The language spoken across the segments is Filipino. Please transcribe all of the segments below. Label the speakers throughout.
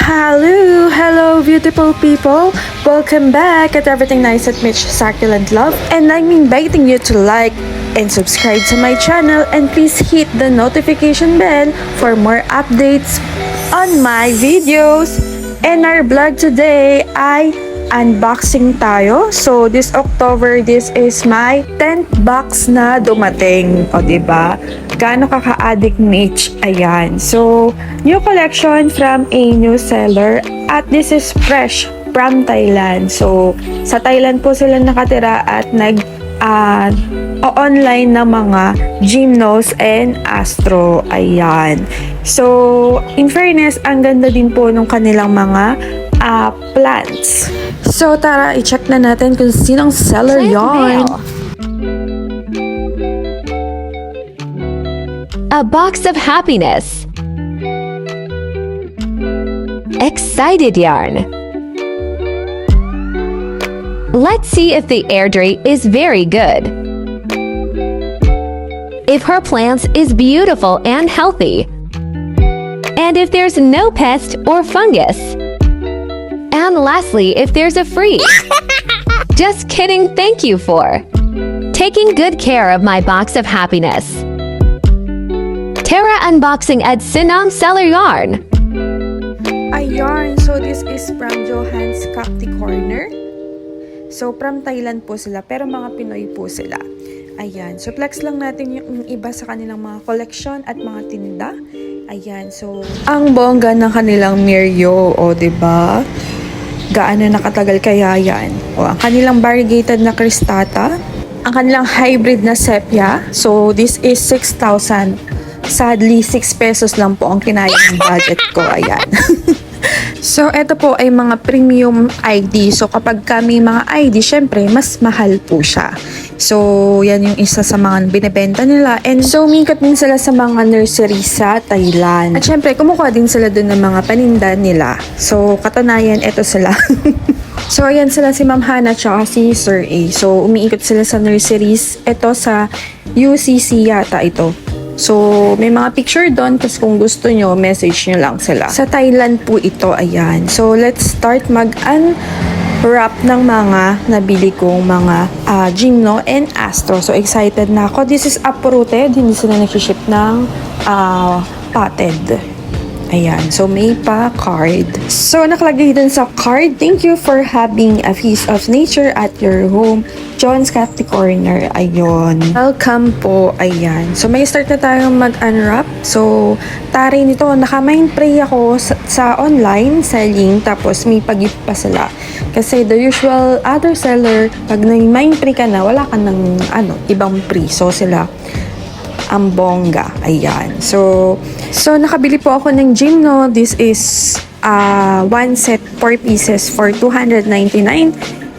Speaker 1: Hello, beautiful people. Welcome back at Everything Nice at Mitch Succulent Love. And I'm inviting you to like and subscribe to my channel, and please hit the notification bell for more updates on my videos. And our vlog today ay unboxing tayo. So this October, this is my 10th box na dumating. O diba? Gaano kaka-addict Mitch? Ayan. So, new collection from a new seller. At this is fresh from Thailand. So, sa Thailand po sila nakatira at online na mga Gymnos and Astro. Ayan. So, in fairness, ang ganda din po nung kanilang mga plants. So, tara, i-check na natin kung sinong seller yon.
Speaker 2: A box of happiness. Excited yarn. Let's see if the Airdrie is very good. If her plants is beautiful and healthy. And if there's no pest or fungus. And lastly, if there's a free. Just kidding, thank you for taking good care of my box of happiness. Tara unboxing at Sinam Seller Yarn.
Speaker 1: Ayan, so this is from Johan's Cacti Corner. So from Thailand po sila, pero mga Pinoy po sila. Ayan, so flex lang natin yung iba sa kanilang mga collection at mga tinda. Ayan, so ang bongga ng kanilang Mirio, o diba? Gaano nakatagal kaya yan? O, ang kanilang variegated na cristata, ang kanilang hybrid na sepia. So this is 6,000. Sadly, 6 pesos lang po ang kinaya ng budget ko. Ayan. So, ito po ay mga premium ID. So, kapag kami mga ID, syempre, mas mahal po siya. So, yan yung isa sa mga binibenta nila. And so, umikot din sila sa mga nursery sa Thailand. At syempre, kumukuha din sila dun ng mga paninda nila. So, katunayan, ito sila. So, ayan sila si Ma'am Hana tsaka si Sir A. So, umiikot sila sa nurseries. Ito sa UCC yata ito. So, may mga picture doon, tapos kung gusto nyo, message nyo lang sila. Sa Thailand po ito, ayan. So, let's start mag-unwrap ng mga nabili kong mga Gymno and Astro. So, excited na ako. This is uprooted, hindi sila nag-ship ng potted. Ayan. So, may pa card. So, nakalagay dun sa card, thank you for having a piece of nature at your home. John's Cacti Corner. Ayun. Welcome po. Ayan. So, may start na tayong mag-unwrap. So, tari nito. Naka-mind pray ako sa online selling. Tapos, may pag-gift pa sila. Kasi the usual other seller, pag nag-mind pray ka na, wala ka ng ibang free. So, sila ang bongga. Ayan. So, nakabili po ako ng Gymno. This is one set 4 pieces for 299.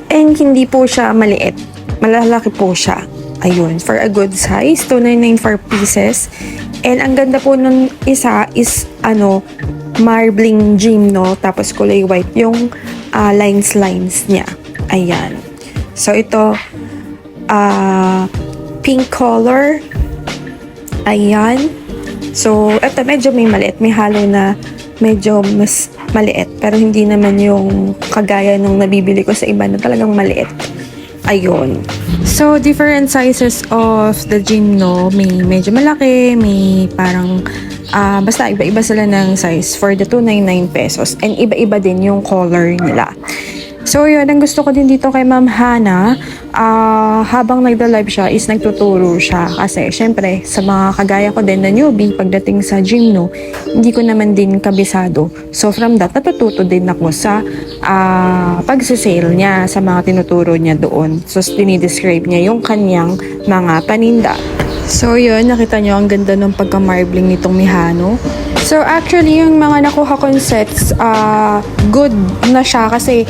Speaker 1: And hindi po siya maliit. Malalaki po siya. Ayun. For a good size. 299 for pieces. And ang ganda po nung isa is marbling Gymno. Tapos kulay white yung lines niya. Ayan. So, ito pink color. Ayan. So, ito medyo may maliit. May halo na medyo mas maliit. Pero hindi naman yung kagaya nung nabibili ko sa iba na talagang maliit. Ayun. So, different sizes of the Gymno. May medyo malaki, may parang basta iba-iba sila ng size for the 299 pesos. And iba-iba din yung color nila. So, yun. Ang gusto ko din dito kay Ma'am Hana, habang nagda-live siya is nagtuturo siya. Kasi, syempre, sa mga kagaya ko din na newbie, pagdating sa Gymno, hindi ko naman din kabisado. So, from that, natututo din ako sa pagsisale niya, sa mga tinuturo niya doon. So, dinidescribe niya yung kanyang mga paninda. So, yun. Nakita niyo ang ganda ng pagka-marbling nitong Mihano. So, actually, yung mga nakuha kong sets, good na siya kasi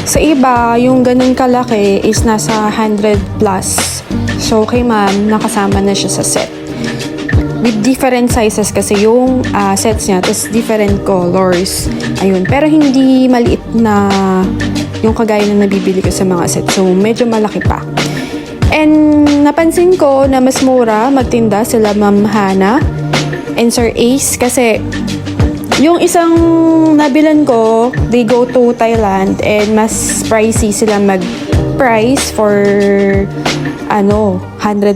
Speaker 1: sa iba, yung ganun kalaki is nasa 100 plus. So, kay ma'am, nakasama na siya sa set. With different sizes kasi yung sets niya, tapos different colors. Ayun. Pero hindi maliit na yung kagaya na nabibili ko sa mga set. So, medyo malaki pa. And napansin ko na mas mura magtinda sila Ma'am Hana and Sir Ace kasi Yung isang nabilan ko, they go to Thailand and mas pricey sila mag-price for 100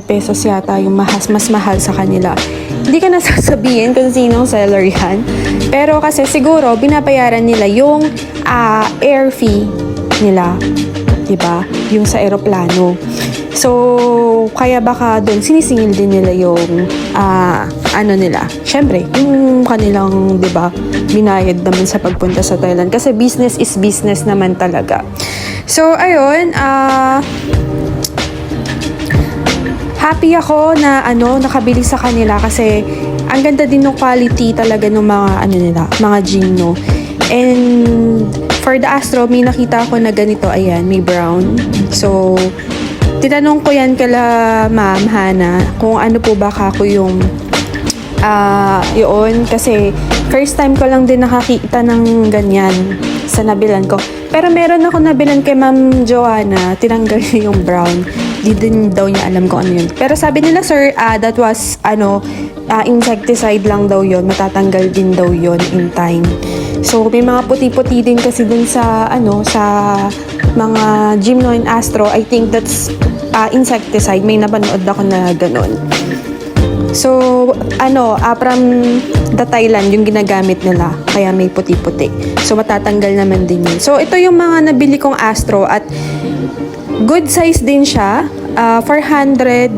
Speaker 1: pesos yata yung mas mahal sa kanila. Hindi ka nasasabihin kung sinong seller yan. Pero kasi siguro binabayaran nila yung air fee nila. Diba? Yung sa eroplano. So, kaya baka doon sinisingil din nila yung nila. Syempre, yung kanilang, 'di ba, binayad naman sa pagpunta sa Thailand kasi business is business naman talaga. So, ayun, happy ako na nakabili sa kanila kasi ang ganda din ng quality talaga ng mga mga gym, no. And for the Astro, may nakita ako na ganito, ayan, may brown. So, tinanong ko yan kala Ma'am Hana kung ano po ba kako yung yun kasi first time ko lang din nakakita ng ganyan sa nabilan ko. Pero meron ako nabilan kay Ma'am Joanna, tinanggal niya yung brown. Di din daw niya alam kung ano yun. Pero sabi nila, sir, that was insecticide lang daw yun. Matatanggal din daw yun in time. So, may mga puti-puti din kasi dun sa sa mga Gymno and Astro. I think that's insecticide. May napanood ako na ganun. So, from the Thailand yung ginagamit nila. Kaya may puti-puti. So, matatanggal naman din yun. So, ito yung mga nabili kong Astro at good size din siya. 400.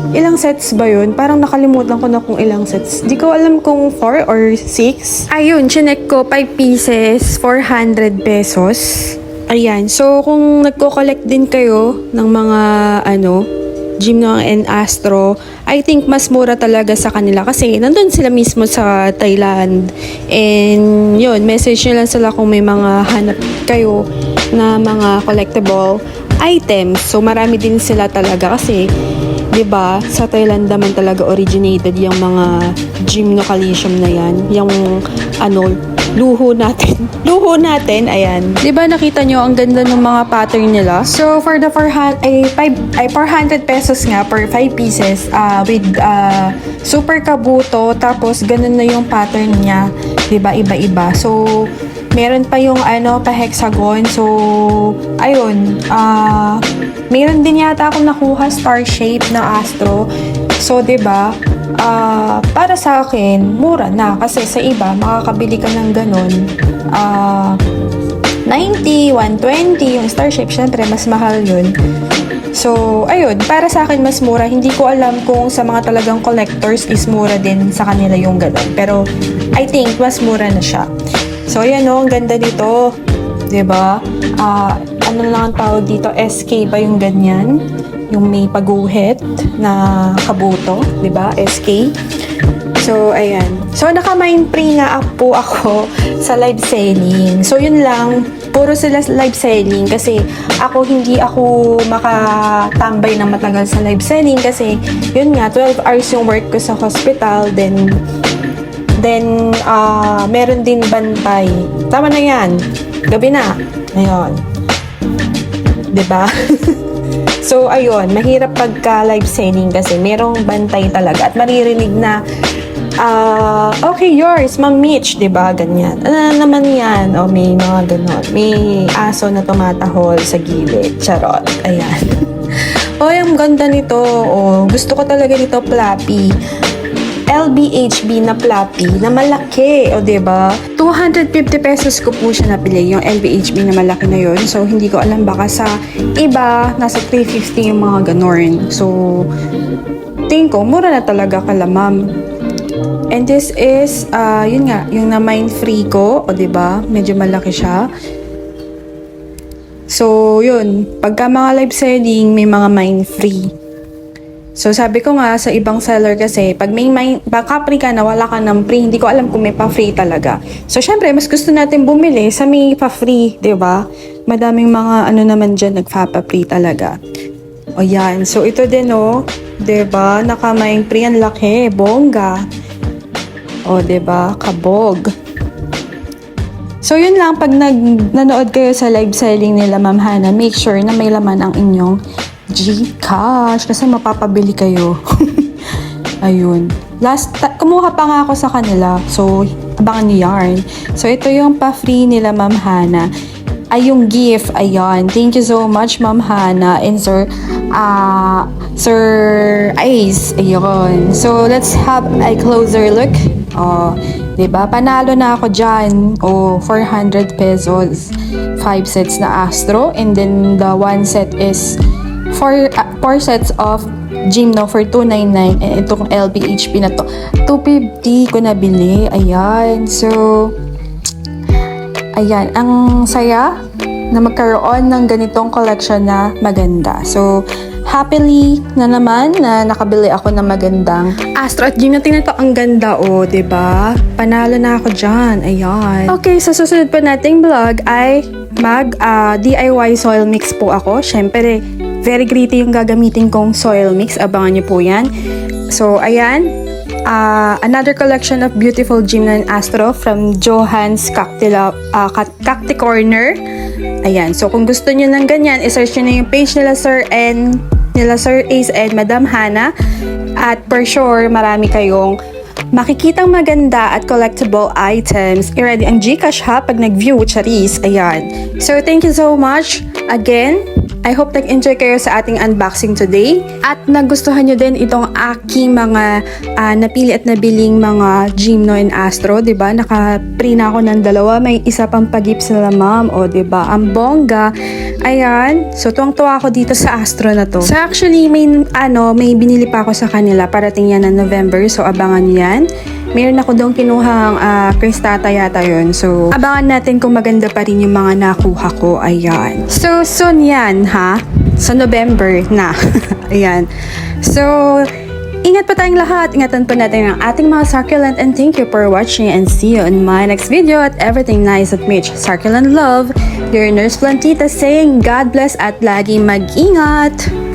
Speaker 1: Ilang sets ba yun? Parang nakalimutan ko na kung ilang sets. Di ko alam kung 4 or 6. Ayun, chinek ko 5 pieces, 400 pesos. Ayan. So, kung nagko-collect din kayo ng mga Gymno and Astro, I think mas mura talaga sa kanila kasi nandun sila mismo sa Thailand. And yun, message nyo lang sila kung may mga hanap kayo na mga collectible items. So, marami din sila talaga kasi 'di ba? Sa Thailand naman talaga originated yung mga Gymno Calcium na yan. Yung luho natin, ayan. 'Di ba nakita nyo ang ganda ng mga pattern nila? So for the 400 pesos nga per 5 pieces with super kabuto, tapos ganun na yung pattern niya, 'di ba? Iba-iba. So meron pa yung pa hexagon. So ayun, meron din yata akong nakuha star shape na Astro. So 'di ba? Para sa akin, mura na kasi sa iba makakabili ka ng ganun. 90, 120 yung star shape, syempre mas mahal yun. So, ayun, para sa akin mas mura. Hindi ko alam kung sa mga talagang collectors is mura din sa kanila yung ganun. Pero I think mas mura na siya. So, ayan ang ganda nito. 'Di ba? Ano lang ang tawag dito? SK ba yung ganyan? Yung may paguhit na kabuto, 'di ba? SK. So, ayan. So, naka-mind free nga po ako sa live selling. So, yun lang. Puro sila live selling kasi hindi ako makatambay na matagal sa live selling kasi yun nga, 12 hours yung work ko sa hospital. Then meron din bantay. Tama na yan. Gabi na. Ayun. 'Di ba? So, ayun, mahirap pagka live selling kasi merong bantay talaga at maririnig na okay, yours, Ma'am Mitch, 'di ba? Ganyan. Ano naman 'yan? O may mga ganon. May aso na tumatahol sa gilid. Charot. Ayan. Ang ganda nito. Gusto ko talaga nito, Flappy. LBHB na Flappy na malaki, 'di ba? 250 pesos ko po siya napili, yung LBHB na malaki na yon. So, hindi ko alam, baka sa iba, nasa 350 yung mga ganon. So, tingin ko, mura na talaga kala Ma'am. And this is, yun nga, yung na-mind free ko, 'di ba? Medyo malaki siya. So, yun. Pagka mga live selling, may mga mind free. So, sabi ko nga sa ibang seller kasi, pag may pa-free ka na, wala ka ng free, hindi ko alam kung may pa-free talaga. So, syempre, mas gusto natin bumili sa may pa-free, 'di ba? Madaming mga naman dyan, nagpa-free talaga. O yan. So, ito din, 'di ba? Naka-mind free, ang laki, bongga. O, 'di ba? Kabog. So, yun lang. Pag nanood kayo sa live selling nila, Ma'am Hana, make sure na may laman ang inyong GCash kasi mapapabili kayo. Ayun. Kumuha pa nga ako sa kanila. So, abangan ni Yarn. So, ito yung pa-free nila, Ma'am Hana. Ay, yung gift. Ayan. Thank you so much, Ma'am Hana and Sir Ace. Ayun. So, let's have a closer look. Oh, 'di ba? Panalo na ako diyan. Oh, 400 pesos. 5 sets na Astro and then the one set is 4 sets of Gymno for 299 and itong LBHP na to 250 ko nabili. Ayan. So, ayan. Ang saya na magkaroon ng ganitong collection na maganda. So, happily na naman na nakabili ako ng magandang Astro at Gymno. Tingnan to, ang ganda oh, 'di ba? Panalo na ako diyan. Ayan. Okay, sa susunod pa nating vlog ay DIY soil mix po ako. Syempre, very gritty yung gagamitin kong soil mix. Abangan niyo po 'yan. So, ayan. Another collection of beautiful Gymno and Astro from Johan's Cacti Corner. Ayan. So, kung gusto niyo ng ganyan, i-search niyo na yung page nila Sir Ace and Madam Hana. At for sure, marami kayong makikitang maganda at collectible items. I-ready ang Gcash ha pag nag-view, charis. Ayan. So, thank you so much. Again, I hope nag-enjoy kayo sa ating unboxing today. At nagustuhan nyo din itong aking mga napili at nabiling mga Gymno and Astro. Diba? Naka-pre na ako ng dalawa. May isa pang pag-gips na ma'am. O diba? Ang bongga. Ayan. So, tuwang-tuwa ako dito sa Astro na to. So, actually, may binili pa ako sa kanila. Parating yan ng November. So, abangan yan. Meron ako doon kinuhang Cristata yata yun. So, abangan natin kung maganda pa rin yung mga nakuha ko. Ayan. So, soon yan, ha? Sa November na. Ayan. So, ingat pa tayong lahat. Ingatan po natin ang ating mga succulent. And thank you for watching. And see you in my next video at Everything Nice at Mitch Succulent Love. Your Nurse Plantita saying God bless at lagi mag-ingat.